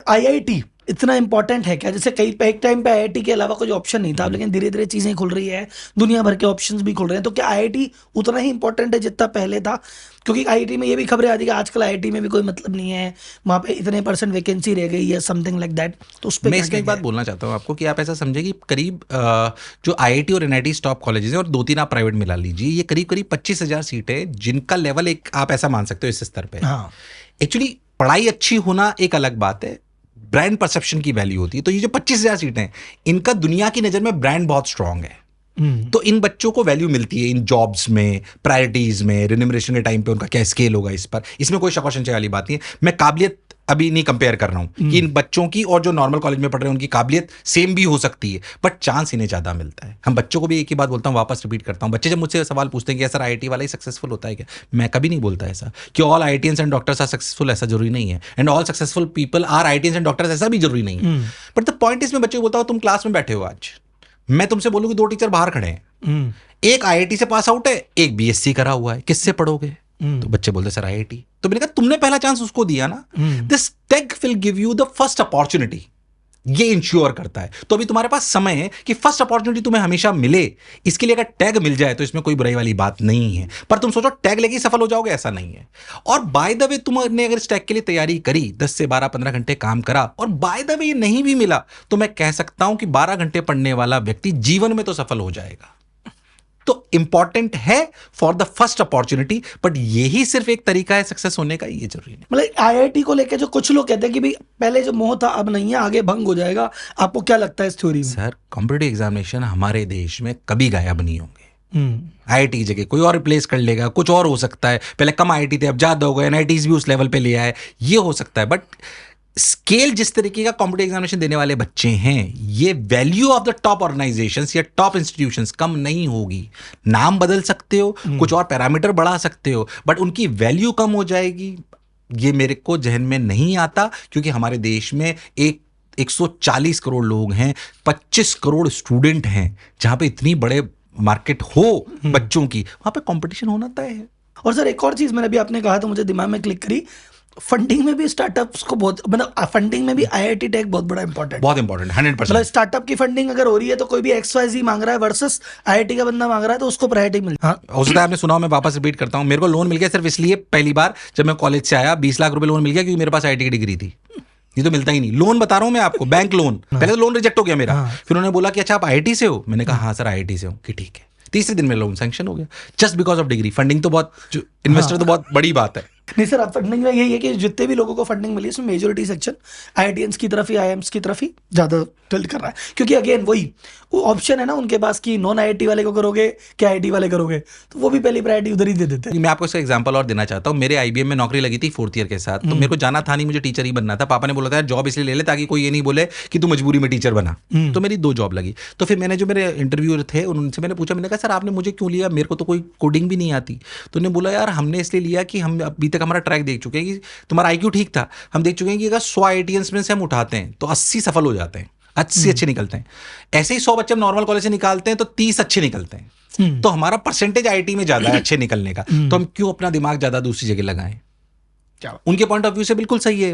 IIT इतना important है क्या? जैसे कई एक टाइम पे आईआईटी के अलावा कोई ऑप्शन नहीं था, लेकिन धीरे धीरे चीजें खुल रही है, दुनिया भर के ऑप्शंस भी खुल रहे हैं, तो क्या आईआईटी उतना ही इंपॉर्टेंट है जितना पहले था? क्योंकि आईआईटी में ये भी खबरें आती है कि आजकल आईआईटी में भी कोई मतलब नहीं है, वहाँ पे इतने % वैकेंसी रह गई है, समथिंग लाइक दैट। तो उस पर मैं इसमें एक बात बोलना चाहता हूँ आपको कि आप ऐसा समझे कि करीब जो आईआईटी और एनआईटी टॉप कॉलेजेस हैं और 2-3 आप प्राइवेट मिला लीजिए, ये करीब करीब 25,000 सीटें जिनका लेवल एक आप ऐसा मान सकते हो इस स्तर पे। हाँ, एक्चुअली पढ़ाई अच्छी होना एक अलग बात है, ब्रांड परसेप्शन की वैल्यू होती है। तो ये जो 25,000 सीटें हैं, इनका दुनिया की नज़र में ब्रांड बहुत स्ट्रांग है। तो इन बच्चों को वैल्यू मिलती है इन जॉब्स में, प्रायोरिटीज में, रिन्यूमरेशन के टाइम पे उनका क्या स्केल होगा इस पर, इसमें कोई शक और संशय वाली बात नहीं है। मैं काबिलियत अभी नहीं कंपेयर कर रहा हूं कि इन बच्चों की और जो नॉर्मल कॉलेज में पढ़ रहे हैं उनकी काबिलियत सेम भी हो सकती है, बट चांस इन्हें ज्यादा मिलता है। हम बच्चों को भी एक ही बात बोलता हूं, वापस रिपीट करता हूं, बच्चे जब मुझसे सवाल पूछते हैं कि सर आईआईटी वाला ही सक्सेसफुल होता है क्या, मैं कभी नहीं बोलता ऐसा कि all IITians and doctors are successful, ऐसा जरूरी नहीं है, and all successful people are IITians and doctors, ऐसा भी जरूरी नहीं है। बट द पॉइंट इज, मैं बच्चों को बोलता हूं तुम क्लास में बैठे हो, आज मैं तुमसे बोलूं कि 2 टीचर बाहर खड़े हैं, एक आईआईटी से पास आउट है, एक बीएससी करा हुआ है, किससे पढ़ोगे? तो बच्चे बोलते सर आईआईटी। तो मैंने कहा तुमने पहला चांस उसको दिया ना, this tag will give you the first opportunity, ये इंश्योर करता है। तो अभी तुम्हारे पास समय है कि फर्स्ट अपॉर्चुनिटी तुम्हें हमेशा मिले, इसके लिए अगर टैग मिल जाए तो इसमें कोई बुराई वाली बात नहीं है। पर तुम सोचो टैग लेके सफल हो जाओगे, ऐसा नहीं है। और बाय द वे तुमने अगर इस टैग के लिए तैयारी करी, 10 से 12-15 घंटे काम करा, और बाय द वे ये नहीं भी मिला, तो मैं कह सकता हूं कि 12 घंटे पढ़ने वाला व्यक्ति जीवन में तो सफल हो जाएगा। तो इंपॉर्टेंट है for the first opportunity, but यही सिर्फ एक तरीका है सक्सेस होने का, ये जरूरी नहीं। मतलब आईआईटी को लेके जो कुछ लोग कहते हैं कि भाई पहले जो मोह था अब नहीं है, आगे भंग हो जाएगा, आपको क्या लगता है इस थ्योरी में? सर, कॉम्पिटिटिव एग्जामिनेशन हमारे देश में कभी गायब नहीं होंगे। आईआईटी की जगह कोई और रिप्लेस कर लेगा, कुछ और हो सकता है, पहले कम आईआईटी थे अब ज्यादा हो गए, एनआईटीज भी उस लेवल पे ले आए, ये हो सकता है। बट स्केल जिस तरीके का कॉम्पिटिटिव एग्जामिनेशन देने वाले बच्चे हैं, ये value of the top organisations या टॉप इंस्टीट्यूशंस कम नहीं होगी। नाम बदल सकते हो, कुछ और पैरामीटर बढ़ा सकते हो, बट उनकी वैल्यू कम हो जाएगी, ये मेरे को जहन में नहीं आता। क्योंकि हमारे देश में 140 करोड़ लोग हैं, 25 करोड़ स्टूडेंट हैं, जहां पे इतनी बड़े मार्केट हो बच्चों की, वहां पे कंपटीशन होना तय है। और सर एक और चीज मैंने अभी आपने कहा तो मुझे दिमाग में क्लिक करी, फंडिंग में भी स्टार्टअप्स को बहुत, मतलब फंडिंग में भी आईआईटी टैग बहुत बड़ा इंपॉर्टेंट, बहुत इंपॉर्टेंट, 100%। मतलब स्टार्टअप की फंडिंग अगर हो रही है तो कोई भी XYZ मांग रहा है वर्सेस आईआईटी का बंदा मांग रहा है, तो उसको प्रायोरिटी मिल। हाँ, हो सकता है आपने सुना हो, मैं वापस रिपीट करता हूं, मेरे को लोन मिल गया सिर्फ इसलिए, पहली बार जब मैं कॉलेज से आया 20 लाख रुपए लोन मिल गया क्योंकि मेरे पास आईआईटी की डिग्री थी। ये तो मिलता ही नहीं, लोन बता रहा हूं मैं आपको, बैंक लोन। पहले तो लोन रिजेक्ट हो गया मेरा, फिर उन्होंने बोला कि अच्छा आप आईआईटी से हो, मैंने कहा हाँ सर आईआईटी से हूं, कि ठीक है। तीसरे दिन मेरा लोन सैंक्शन हो गया, just because of degree. Funding तो बहुत, इन्वेस्टर तो बहुत बड़ी बात है। नहीं सर, अब फंडिंग में यही है कि जितने भी लोगों को फंडिंग मिली उसमें मेजोरिटी सेक्शन आईआईटीएंस की तरफ ही, आईएम्स की तरफ ही ज्यादा टिल्ट कर रहा है। क्योंकि अगेन वही वो ऑप्शन है ना उनके पास कि नॉन आईआईटी वाले को करोगे क्या आईआईटी वाले करोगे, तो वो भी पहली प्रायोरिटी उधर ही दे देते हैं। मैं आपको इसका एग्जांपल और देना चाहता हूँ। मेरे आईबीएम में नौकरी लगी थी 4th ईयर के साथ, तो मेरे को जाना था नहीं, मुझे टीचर ही बनना था। पापा ने बोला था जॉब इसलिए ले ले ताकि कोई ये नहीं बोले कि तू मजबूरी में टीचर बना। तो मेरी 2 जॉब लगी। तो फिर मैंने जो मेरे इंटरव्यूअर थे उनसे मैंने पूछा, मैंने कहा सर आपने मुझे क्यों लिया, मेरे को तो कोई कोडिंग भी नहीं आती। तो उन्होंने बोला यार हमने इसलिए लिया कि हम अभी तक हमारा ट्रैक देख चुके हैं कि तुम्हारा आईक्यू ठीक था, हम देख चुके हैं कि अगर 100 आईआईटीएंस में से हम उठाते हैं तो 80 सफल हो जाते हैं, 80 अच्छे निकलते हैं। ऐसे ही 100 बच्चे हम नॉर्मल कॉलेज से निकालते हैं तो 30 अच्छे निकलते हैं। तो हमारा परसेंटेज आईआईटी में ज्यादा है अच्छे निकलने का, तो हम क्यों अपना दिमाग ज्यादा दूसरी जगह लगाएं? उनके पॉइंट ऑफ व्यू से बिल्कुल सही है।